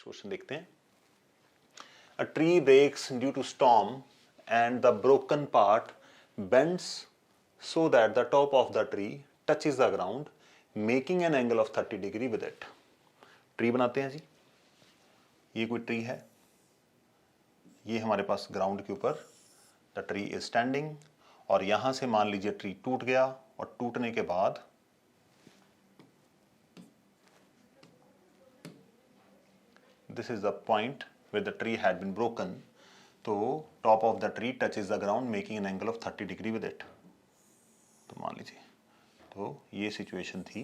Next question देखते हैं। A tree breaks due to storm and the broken part bends so that the top of the tree touches the ground making an angle of 30 degree with it. Tree बनाते हैं जी, ये कोई tree है, ये हमारे पास ground के ऊपर the tree is standing, और यहां से मान लीजिए ट्री टूट गया, और टूटने के बाद this is the point where the tree had been broken, तो top of the tree touches the ground making an angle of 30 degree with it। तो मान लीजिए तो ये सिचुएशन थी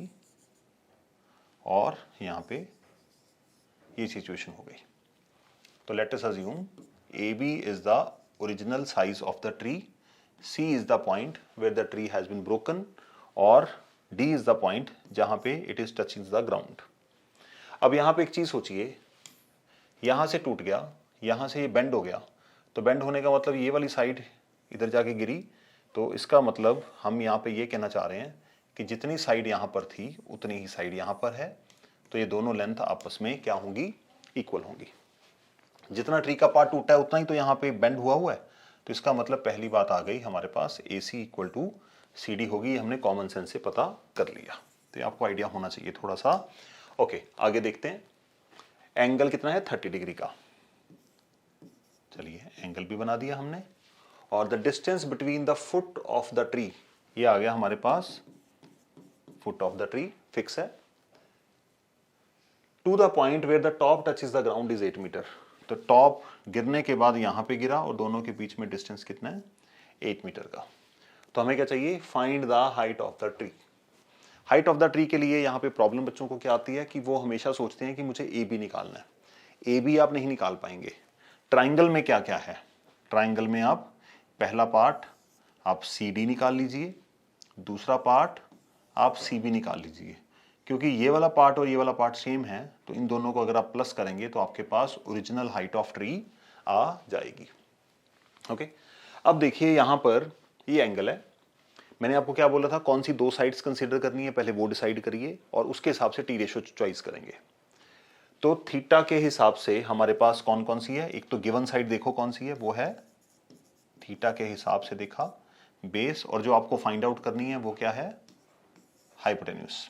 और यहाँ पे ये सिचुएशन हो गई। तो let us assume AB is the original size of the tree, C is the point where the tree has been broken, और D is the point जहाँ पे it is touching the ground। अब यहाँ पे एक चीज सोचिए, यहां से टूट गया, यहां से ये बेंड हो गया, तो बेंड होने का मतलब ये वाली साइड इधर जाके गिरी, तो इसका मतलब हम यहाँ पे ये कहना चाह रहे हैं कि जितनी साइड यहाँ पर थी उतनी ही साइड यहाँ पर है, तो ये दोनों लेंथ आपस में क्या होंगी, इक्वल होंगी। जितना ट्री का पार्ट टूटा है उतना ही तो यहाँ पे बेंड हुआ है, तो इसका मतलब पहली बात आ गई हमारे पास AC इक्वल टू CD होगी। हमने कॉमन सेंस से पता कर लिया, तो आपको आइडिया होना चाहिए थोड़ा सा। ओके, आगे देखते हैं। एंगल कितना है, 30 डिग्री का। चलिए एंगल भी बना दिया हमने, और the distance between the foot of the tree, ये आ गया हमारे पास, foot of the tree fix है, to the point where the top touches the ground is 8 metre. तो टॉप गिरने के बाद यहां पे गिरा और दोनों के बीच में डिस्टेंस कितना है, 8 मीटर का। तो हमें क्या चाहिए, find the height of the tree. Height of the tree के लिए यहाँ पे प्रॉब्लम बच्चों को क्या आती है कि वो हमेशा सोचते हैं कि मुझे AB निकालना है। AB आप नहीं निकाल पाएंगे। ट्राइंगल में क्या क्या है, ट्राइंगल में आप पहला पार्ट आप CD निकाल लीजिए, दूसरा पार्ट आप CB निकाल लीजिए, क्योंकि ये वाला पार्ट और ये वाला पार्ट सेम है, तो इन दोनों को अगर आप प्लस करेंगे तो आपके पास ओरिजिनल हाइट ऑफ ट्री आ जाएगी। ओके, अब देखिए यहां पर ये एंगल है, मैंने आपको क्या बोला था, कौन सी दो साइड्स कंसीडर करनी है, पहले वो डिसाइड करिए और उसके हिसाब से टी रेशो चॉइस करेंगे। तो थीटा के हिसाब से हमारे पास कौन कौन सी है, एक तो गिवन साइड देखो कौन सी है, वो है थीटा के हिसाब से देखा बेस, और जो आपको फाइंड आउट करनी है वो क्या है, हाइपोटेन्यूज।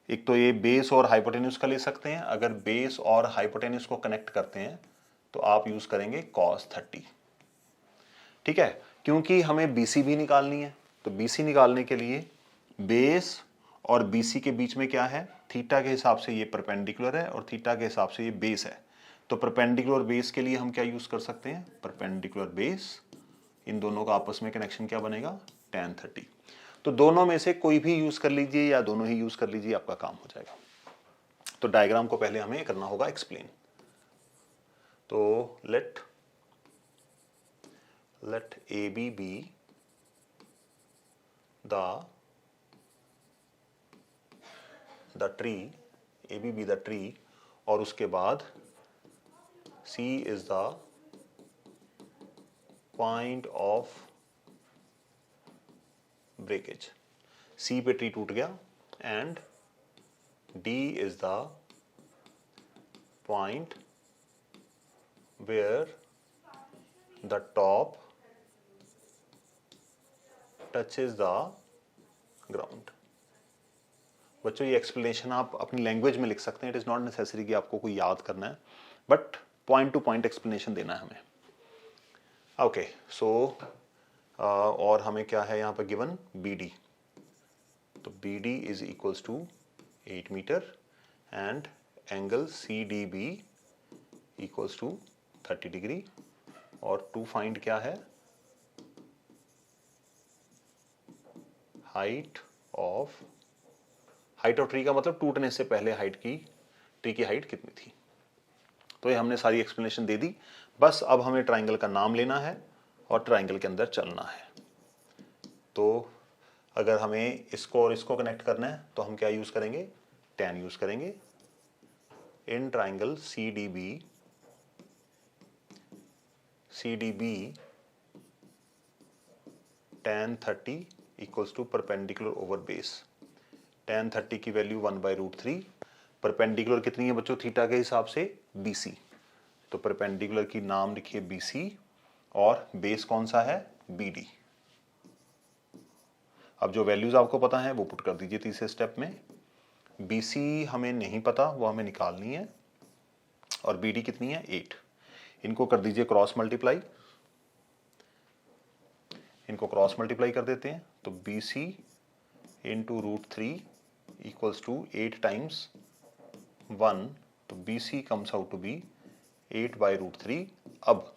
एक तो ये बेस और हाइपोटेन्यूज का ले सकते हैं, अगर बेस और हाइपोटेन्यूज को कनेक्ट करते हैं तो आप यूज करेंगे cos 30। ठीक है, क्योंकि हमें BC भी निकालनी है, तो BC निकालने के लिए बेस और BC के बीच में क्या है, थीटा के हिसाब से ये परपेंडिकुलर है और थीटा के हिसाब से ये बेस है। तो परपेंडिकुलर बेस के लिए हम क्या यूज कर सकते हैं, परपेंडिकुलर बेस, इन दोनों का आपस में कनेक्शन क्या बनेगा, tan 30। तो दोनों में से कोई भी यूज कर लीजिए या दोनों ही यूज कर लीजिए, आपका काम हो जाएगा। तो डायग्राम को पहले हमें करना होगा एक्सप्लेन। तो late AB be the tree, AB be the tree, और उसके बाद C is the point of breakage। C पे ट्री टूट गया, and D is the point where the top touches the ground। बच्चों ये एक्सप्लेनेशन आप अपनी लैंग्वेज में लिख सकते हैं, इट इज नॉट नेसेसरी कि आपको कोई याद करना है, but point two point explanation देना है हमें। ओके, सो और हमें क्या है यहाँ पर गिवन, BD। तो BD is equals to 8 meter and angle CDB equals to 30 degree, और टू फाइंड क्या है, हाइट ऑफ ट्री का मतलब टूटने से पहले ट्री की हाइट कितनी थी। तो ये हमने सारी एक्सप्लेनेशन दे दी, बस अब हमें ट्राइंगल का नाम लेना है और ट्राइंगल के अंदर चलना है। तो अगर हमें इसको और इसको कनेक्ट करना है तो हम क्या यूज करेंगे, tan यूज करेंगे। In triangle CDB tan 30 equals to perpendicular over base. tan 30 की वैल्यू 1/√3, परपेंडिकुलर कितनी है बच्चों थीटा के हिसाब से, BC। तो परपेंडिकुलर की नाम लिखिए BC और बेस कौन सा है, BD। अब जो वैल्यूज आपको पता है वो पुट कर दीजिए तीसरे स्टेप में। BC हमें नहीं पता, वो हमें निकालनी है, और BD कितनी है 8। इनको कर दीजिए क्रॉस मल्टीप्लाई, इनको क्रॉस मल्टीप्लाई कर देते हैं। तो BC into √3 equals to 8 times 1, तो BC comes out to be 8/√3। अब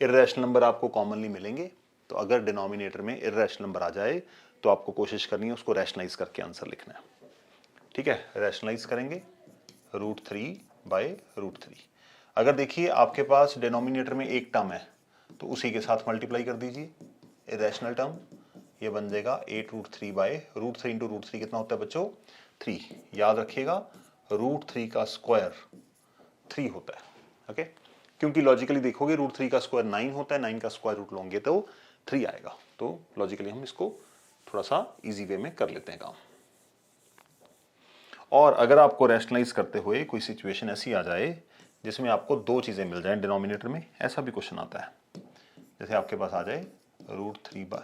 इर्रेशनल नंबर आपको कॉमनली मिलेंगे, तो अगर डिनोमिनेटर में इर्रेशनल नंबर आ जाए तो आपको कोशिश करनी है उसको रैशनलाइज करके आंसर लिखना है। ठीक है, रैशनलाइज करेंगे √3/√3। अगर देखिए आपके पास डिनोमिनेटर में एक टर्म है तो उसी के साथ मल्टीप्लाई कर दीजिए इरेशनल टर्म, ये बन जाएगा 8√3/√3 इंटू √3 कितना होता है बच्चों 3। याद रखिएगा √3 का स्क्वायर 3 होता है। ओके, क्योंकि लॉजिकली देखोगे √3 का स्क्वायर 9 होता है, 9 का स्क्वायर रूट लोगे तो 3 आएगा। तो लॉजिकली हम इसको थोड़ा सा इजी वे में कर लेते हैं काम। और अगर आपको रैशनलाइज करते हुए कोई सिचुएशन ऐसी आ जाए जिसमें आपको दो चीजें मिल जाएं डिनोमिनेटर में, ऐसा भी क्वेश्चन आता है, जैसे आपके पास आ जाए √3,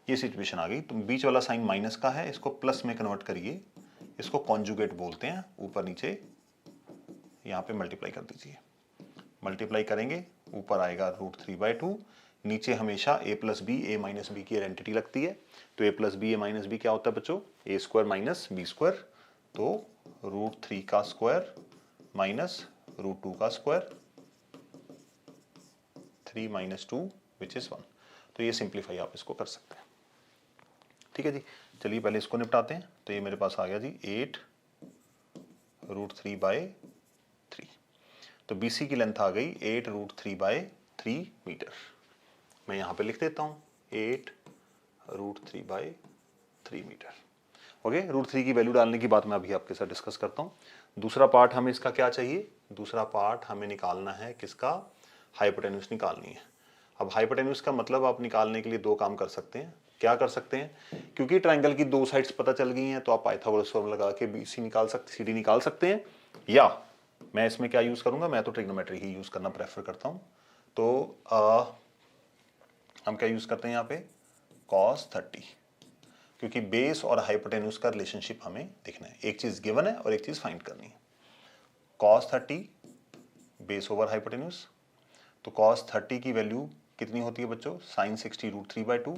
ये सिचुएशन आ गई, तो बीच वाला साइन माइनस का है, इसको प्लस में कन्वर्ट करिए, इसको कॉन्जुगेट बोलते हैं, ऊपर नीचे यहाँ पे मल्टीप्लाई कर दीजिए। मल्टीप्लाई करेंगे ऊपर आएगा √3/2, नीचे हमेशा a + b a - b की आइडेंटिटी लगती है, तो a + b a - b क्या होता है बच्चों a² - b², तो √3 का स्क्वायर माइनस √2 का स्क्वायर 3 - 2 विच इज 1। तो ये सिंप्लीफाई आप इसको कर सकते हैं। ठीक है जी, चलिए पहले इसको निपटाते हैं। तो ये मेरे पास आ गया जी 8√3/3। तो BC की लेंथ आ गई 8√3/3 मीटर। मैं यहाँ पे लिख देता हूँ 8√3/3 मीटर। ओके, √3 की वैल्यू डालने की बात मैं अभी आपके साथ डिस्कस करता हूँ। दूसरा पार्ट हमें इसका क्या चाहिए, दूसरा पार्ट हमें निकालना है किसका, हाइपोटेन्यूज निकालनी है। अब हाइपोटेन्यूज का मतलब आप निकालने के लिए दो काम कर सकते हैं। क्या कर सकते हैं, क्योंकि ट्राइंगल की दो साइड्स पता चल गई हैं, तो आप पाइथागोरस फॉर्मूला लगा के BC निकाल सकते, CD निकाल सकते हैं, या मैं इसमें क्या यूज करूंगा, मैं तो ट्रिग्नोमेट्री ही यूज करना प्रेफर करता हूं। तो हम क्या यूज करते हैं यहाँ पे cos 30, क्योंकि बेस और हाइपोटेन्यूज का रिलेशनशिप हमें देखना है, एक चीज गिवन है और एक चीज फाइंड करनी है। cos 30 बेस ओवर हाइपोटेन्यूज, तो cos 30 की वैल्यू कितनी होती है बच्चों, sin 60 √3/2,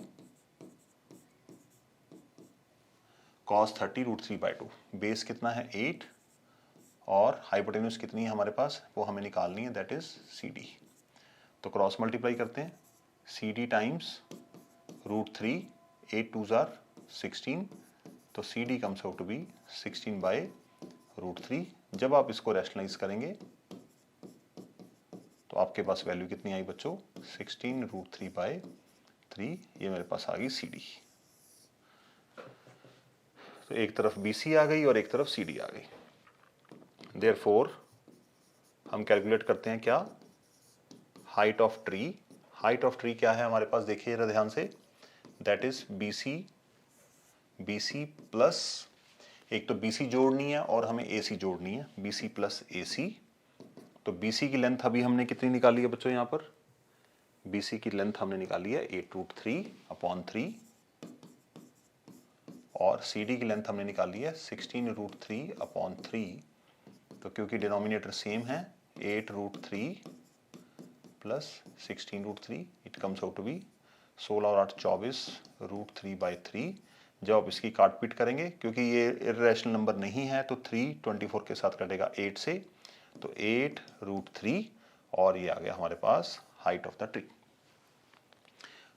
cos 30 √3/2, बेस कितना है 8 और हाइपोटेन्यूज कितनी है हमारे पास, वो हमें निकालनी है, दैट इज CD। तो क्रॉस मल्टीप्लाई करते हैं, CD टाइम्स √3, 8 2s are 16, तो CD comes out to be 16/√3। जब आप इसको रैशनलाइज करेंगे तो आपके पास वैल्यू कितनी आई बच्चों 16√3/3, ये मेरे पास आ गई CD। तो एक तरफ BC आ गई और एक तरफ CD आ गई। देयरफॉर हम कैलकुलेट करते हैं क्या, height of tree. Height of tree क्या है हमारे पास, देखिए जरा ध्यान से, दैट इज BC प्लस, एक तो BC जोड़नी है और हमें AC जोड़नी है, BC प्लस AC। तो BC की लेंथ अभी हमने कितनी निकाली है बच्चों, यहाँ पर BC की लेंथ हमने निकाली है 8√3/3, और CD की लेंथ हमने निकाली है 16√3/3। तो क्योंकि डिनोमिनेटर सेम है 8√3 plus 16√3, it comes out to be 16 और 8 24 √3/3। जब आप इसकी काट पीट करेंगे, क्योंकि ये इर्रेशनल नंबर नहीं है, तो 3 24 के साथ कटेगा 8 से, तो 8√3, और ये आ गया हमारे पास हाइट ऑफ द ट्री।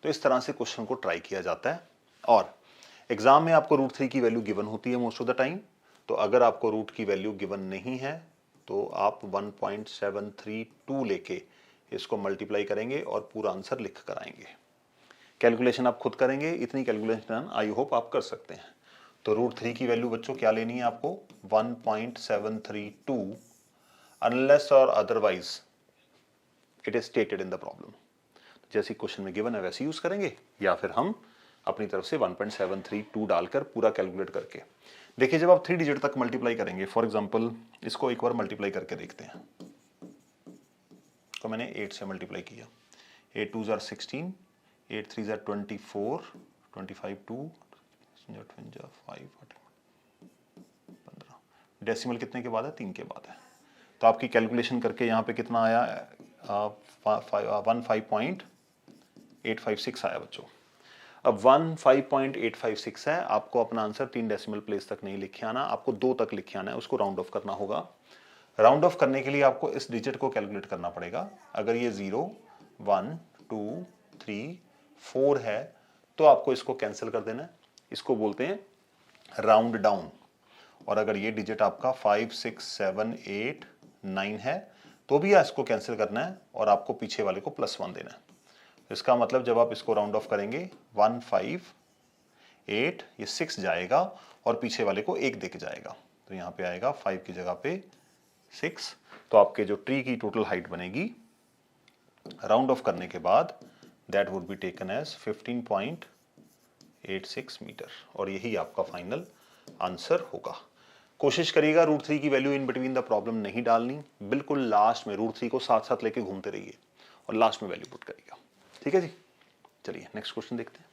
तो इस तरह से क्वेश्चन को ट्राई किया जाता है, और एग्जाम में आपको √3 की वैल्यू गिवन होती है मोस्ट ऑफ द टाइम। तो अगर आपको रूट की वैल्यू गिवन नहीं है तो आप 1.732 लेके इसको मल्टीप्लाई करेंगे और पूरा आंसर लिख कर आएंगे। कैलकुलेशन आप खुद करेंगे, इतनी कैलकुलेशन आई होप आप कर सकते हैं। तो √3 की वैल्यू बच्चों क्या लेनी है आपको 1.732, अनलेस और otherwise it is stated in the problem. जैसे क्वेश्चन में गिवन है वैसे यूज करेंगे, या फिर हम अपनी तरफ से 1.732 डालकर पूरा कैलकुलेट करके। देखिए जब आप 3 डिजिट तक मल्टीप्लाई करेंगे, फॉर एग्जांपल इसको एक बार मल्टीप्लाई करके देखते हैं। तो मैंने 8 से मल्टीप्लाई किया, 8 2 जार 16, 8 3 जार 24, 25 2 5 15। डेसिमल कितने के बाद है? 3 के बाद है। तो आपकी कैलकुलेशन करके यहाँ पे कितना आया? 15.856 आया बच्चों। अब 15.856 है, आपको अपना आंसर 3 डेसिमल प्लेस तक नहीं लिखे आना, आपको 2 तक लिखे आना है, उसको राउंड ऑफ करना होगा। राउंड ऑफ करने के लिए आपको इस डिजिट को कैलकुलेट करना पड़ेगा। अगर ये 0 1 2 3 4 है तो आपको इसको कैंसिल कर देना है, इसको बोलते हैं राउंड डाउन। और अगर ये डिजिट आपका 5 6 7 8 9 है तो भी इसको कैंसिल करना है और आपको पीछे वाले को +1 देना है। इसका मतलब जब आप इसको राउंड ऑफ करेंगे 1 5 8, ये 6 जाएगा और पीछे वाले को 1 देके जाएगा, तो यहाँ पे आएगा 5 की जगह पे 6। तो आपके जो ट्री की टोटल हाइट बनेगी राउंड ऑफ करने के बाद that would be taken as 15.86 meter, और यही आपका फाइनल आंसर होगा। कोशिश करिएगा √3 की value in between the problem नहीं डालनी, बिल्कुल लास्ट में √3 को साथ साथ लेके घूमते रहिए और लास्ट में वैल्यू पुट करिएगा। ठीक है जी, चलिए नेक्स्ट क्वेश्चन देखते हैं।